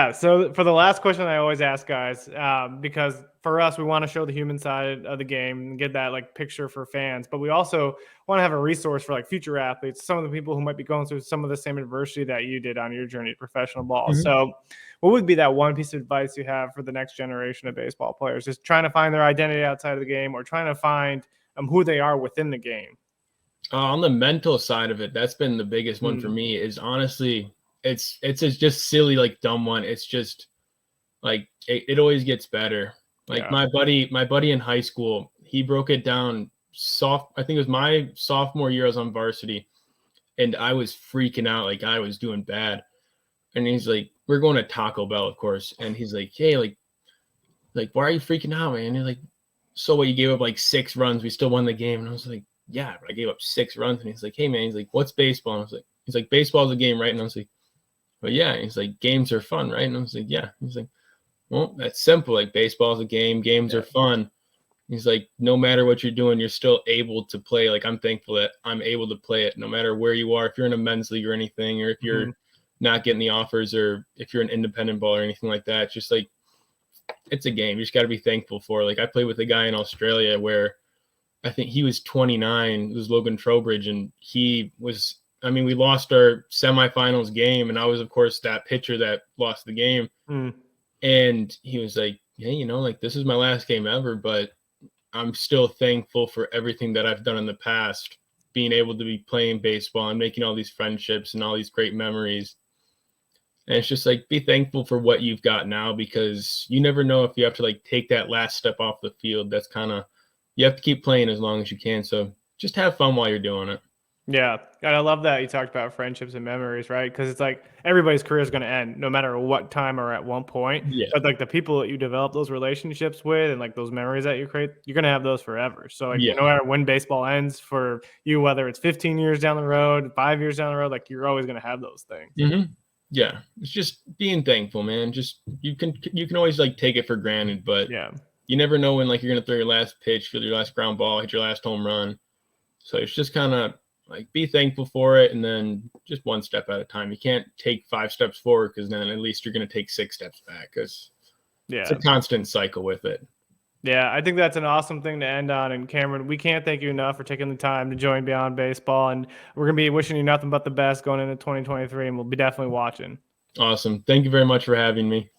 Yeah, so for the last question I always ask guys, because for us, we want to show the human side of the game and get that like picture for fans, but we also want to have a resource for like future athletes, some of the people who might be going through some of the same adversity that you did on your journey to professional ball. Mhm. So what would be that one piece of advice you have for the next generation of baseball players, just trying to find their identity outside of the game or trying to find who they are within the game? On the mental side of it, that's been the biggest one for me. Is honestly, it's just silly, like dumb one. It's just like it always gets better. Like Yeah. my buddy in high school, he broke it down. I think it was my sophomore year. I was on varsity, and I was freaking out, like I was doing bad. And he's like, "We're going to Taco Bell, of course." And he's like, "Hey, like why are you freaking out, man?" And he's like, "So what? You gave up like 6 runs. We still won the game." And I was like, "Yeah, but I gave up 6 runs." And he's like, "Hey, man," he's like, "What's baseball?" And I was like, "He's like, baseball's a game, right?" And I was like, "Well, yeah." And he's like, "Games are fun, right?" And I was like, "Yeah." He's like, "Well, that's simple. Like baseball's a game. Games are fun." He's like, "No matter what you're doing, you're still able to play. Like I'm thankful that I'm able to play it no matter where you are. If you're in a men's league or anything, or if you're not getting the offers, or if you're an independent ball or anything like that, it's just like it's a game. You just got to be thankful for it." Like I played with a guy in Australia where I think he was 29. It was Logan Trowbridge, and he was. I mean, we lost our semifinals game, and I was, of course, that pitcher that lost the game. And he was like, "Hey, like this is my last game ever, but I'm still thankful for everything that I've done in the past, being able to be playing baseball and making all these friendships and all these great memories." And it's just like, be thankful for what you've got now, because you never know if you have to like take that last step off the field. That's kind of, you have to keep playing as long as you can. So just have fun while you're doing it. Yeah, and I love that you talked about friendships and memories, right? Because it's like everybody's career is going to end, no matter what time or at one point. Yeah. But like the people that you develop those relationships with and like those memories that you create, you're going to have those forever. So like Yeah. no matter when baseball ends for you, whether it's 15 years down the road, 5 years down the road, like you're always going to have those things. Yeah. It's just being thankful, man. Just you can always like take it for granted, but you never know when like you're gonna throw your last pitch, feel your last ground ball, hit your last home run. So it's just kind of like be thankful for it, and then just one step at a time. You can't take 5 steps forward, because then at least you're gonna take 6 steps back, because it's a constant cycle with it. Yeah, I think that's an awesome thing to end on. And Cameron, we can't thank you enough for taking the time to join Beyond Baseball. And we're going to be wishing you nothing but the best going into 2023, and we'll be definitely watching. Awesome. Thank you very much for having me.